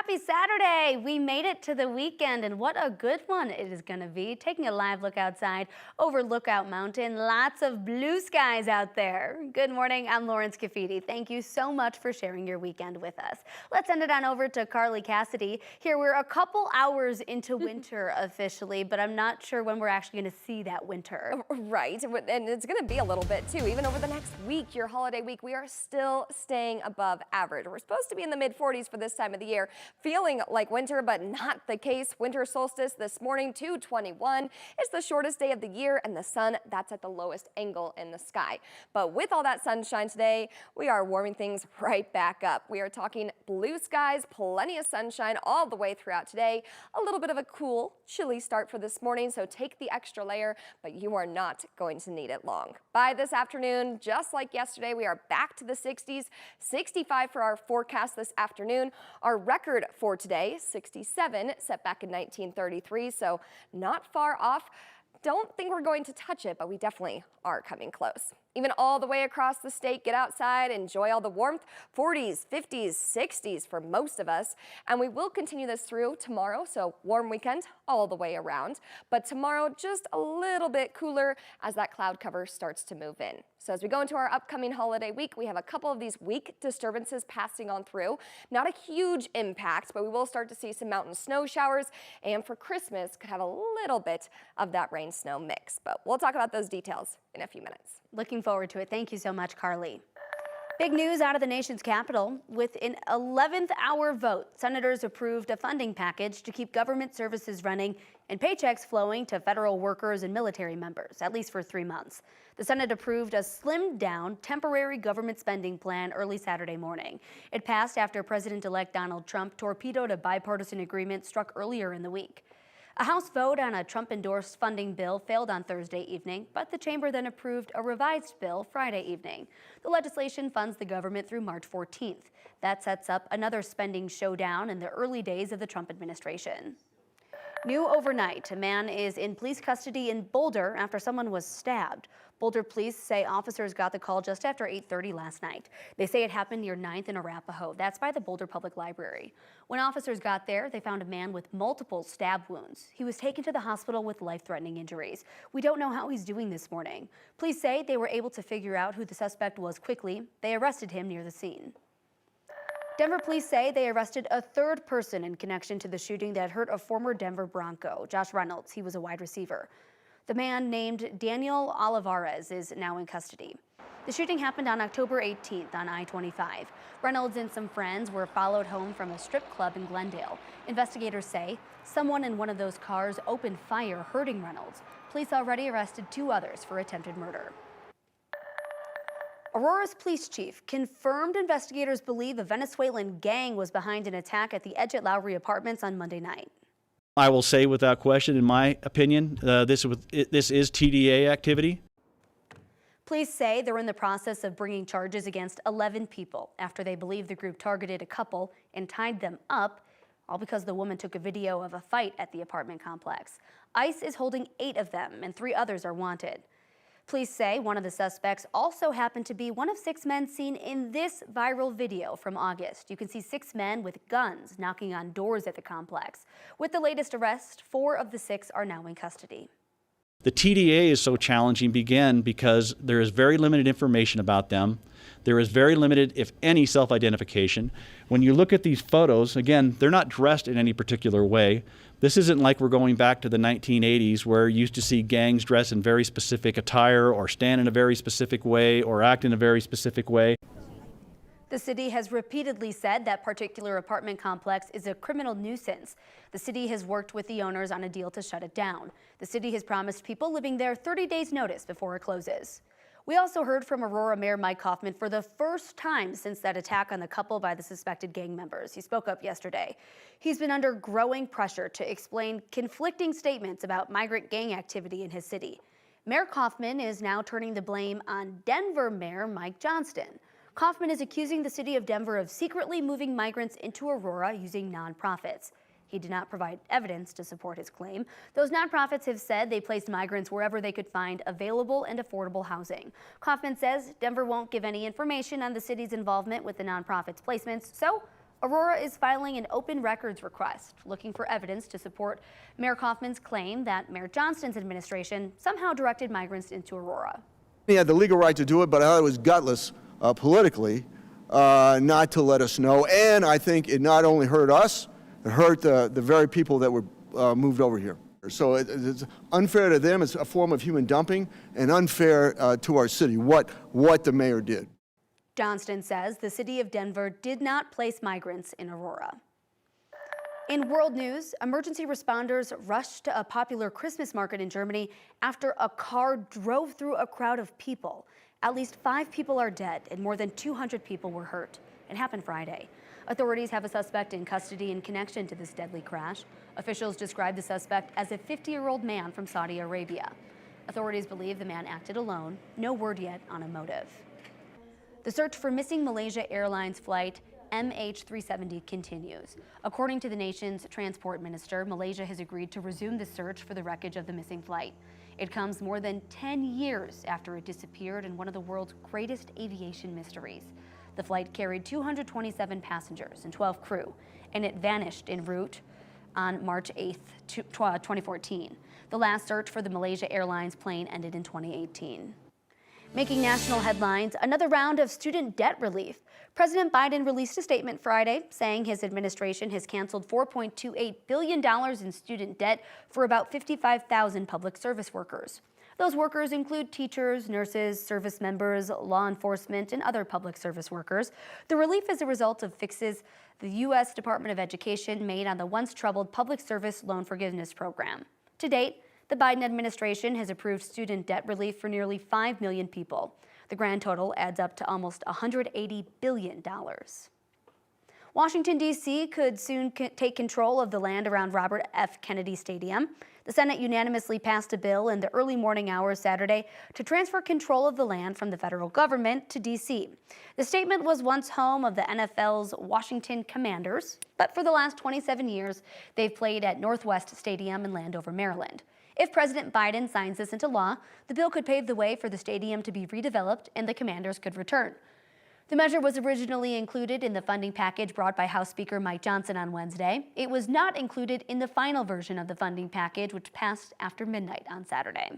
Happy Saturday! We made it to the weekend, and what a good one it is going to be. Taking a live look outside over Lookout Mountain. Lots of blue skies out there. Good morning, I'm Lawrence Cafidi. Thank you so much for sharing your weekend with us. Let's send it on over to Carly Cassidy. Here we're a couple hours into winter officially, but I'm not sure when we're actually going to see that winter. Right, and it's going to be a little bit too. Even over the next week, your holiday week, we are still staying above average. We're supposed to be in the mid-40s for this time of the year. Feeling like winter, but not the case. Winter solstice this morning, 2:21. It's the shortest day of the year, and the sun, that's at the lowest angle in the sky. But with all that sunshine today, we are warming things right back up. We are talking blue skies, plenty of sunshine all the way throughout today. A little bit of a cool, chilly start for this morning, so take the extra layer, but you are not going to need it long. By this afternoon, just like yesterday, we are back to the 60s, 65 for our forecast this afternoon. Our record for today, 67, set back in 1933, so not far off. Don't think we're going to touch it, but we definitely are coming close. Even all the way across the state, get outside, enjoy all the warmth, 40s, 50s, 60s for most of us. And we will continue this through tomorrow, so warm weekend all the way around. But tomorrow, just a little bit cooler as that cloud cover starts to move in. So as we go into our upcoming holiday week, we have a couple of these weak disturbances passing on through. Not a huge impact, but we will start to see some mountain snow showers. And for Christmas, could have a little bit of that rain-snow mix. But we'll talk about those details in a few minutes. Looking forward to it. Thank you so much, Carly. Big news out of the nation's capital. With an 11th hour vote, senators approved a funding package to keep government services running and paychecks flowing to federal workers and military members, at least for 3 months. The Senate approved a slimmed-down temporary government spending plan early Saturday morning. It passed after President-elect Donald Trump torpedoed a bipartisan agreement struck earlier in the week. A House vote on a Trump-endorsed funding bill failed on Thursday evening, but the chamber then approved a revised bill Friday evening. The legislation funds the government through March 14th. That sets up another spending showdown in the early days of the Trump administration. New overnight, a man is in police custody in Boulder after someone was stabbed. Boulder police say officers got the call just after 8:30 last night. They say it happened near 9th and Arapahoe. That's by the Boulder Public Library. When officers got there, they found a man with multiple stab wounds. He was taken to the hospital with life-threatening injuries. We don't know how he's doing this morning. Police say they were able to figure out who the suspect was quickly. They arrested him near the scene. Denver police say they arrested a third person in connection to the shooting that hurt a former Denver Bronco, Josh Reynolds. He was a wide receiver. The man named Daniel Olivares is now in custody. The shooting happened on October 18th on I-25. Reynolds and some friends were followed home from a strip club in Glendale. Investigators say someone in one of those cars opened fire, hurting Reynolds. Police already arrested 2 others for attempted murder. Aurora's police chief confirmed investigators believe a Venezuelan gang was behind an attack at the Edge at Lowry Apartments on Monday night. I will say without question, in my opinion, this is TDA activity. Police say they're in the process of bringing charges against 11 people after they believe the group targeted a couple and tied them up, all because the woman took a video of a fight at the apartment complex. ICE is holding 8 of them and 3 others are wanted. Police say one of the suspects also happened to be one of 6 men seen in this viral video from August. You can see 6 men with guns knocking on doors at the complex. With the latest arrest, 4 of the 6 are now in custody. The TDA is so challenging because there is very limited information about them. There is very limited, if any, self-identification. When you look at these photos, again, they're not dressed in any particular way. This isn't like we're going back to the 1980s where you used to see gangs dress in very specific attire or stand in a very specific way or act in a very specific way. The city has repeatedly said that particular apartment complex is a criminal nuisance. The city has worked with the owners on a deal to shut it down. The city has promised people living there 30 days notice before it closes. We also heard from Aurora Mayor Mike Kaufman for the first time since that attack on the couple by the suspected gang members. He spoke up yesterday. He's been under growing pressure to explain conflicting statements about migrant gang activity in his city. Mayor Kaufman is now turning the blame on Denver Mayor Mike Johnston. Kaufman is accusing the city of Denver of secretly moving migrants into Aurora using nonprofits. He did not provide evidence to support his claim. Those nonprofits have said they placed migrants wherever they could find available and affordable housing. Kaufman says Denver won't give any information on the city's involvement with the nonprofits' placements, so Aurora is filing an open records request, looking for evidence to support Mayor Kaufman's claim that Mayor Johnston's administration somehow directed migrants into Aurora. He had the legal right to do it, but I thought it was gutless politically not to let us know. And I think it not only hurt us, it hurt the very people that were moved over here. So it's unfair to them. It's a form of human dumping and unfair to our city, what the mayor did. Johnston says the city of Denver did not place migrants in Aurora. In world news, emergency responders rushed to a popular Christmas market in Germany after a car drove through a crowd of people. At least 5 people are dead and more than 200 people were hurt. It happened Friday. Authorities have a suspect in custody in connection to this deadly crash. Officials describe the suspect as a 50-year-old man from Saudi Arabia. Authorities believe the man acted alone. No word yet on a motive. The search for missing Malaysia Airlines flight MH370 continues. According to the nation's transport minister, Malaysia has agreed to resume the search for the wreckage of the missing flight. It comes more than 10 years after it disappeared in one of the world's greatest aviation mysteries. The flight carried 227 passengers and 12 crew, and it vanished en route on March 8th, 2014. The last search for the Malaysia Airlines plane ended in 2018. Making national headlines, another round of student debt relief. President Biden released a statement Friday saying his administration has canceled $4.28 billion in student debt for about 55,000 public service workers. Those workers include teachers, nurses, service members, law enforcement, and other public service workers. The relief is a result of fixes the U.S. Department of Education made on the once troubled Public Service Loan Forgiveness Program. To date, the Biden administration has approved student debt relief for nearly 5 million people. The grand total adds up to almost $180 billion. Washington, D.C. could soon take control of the land around Robert F. Kennedy Stadium. The Senate unanimously passed a bill in the early morning hours Saturday to transfer control of the land from the federal government to D.C. The stadium was once home of the NFL's Washington Commanders, but for the last 27 years, they've played at Northwest Stadium in Landover, Maryland. If President Biden signs this into law, the bill could pave the way for the stadium to be redeveloped and the Commanders could return. The measure was originally included in the funding package brought by House Speaker Mike Johnson on Wednesday. It was not included in the final version of the funding package, which passed after midnight on Saturday.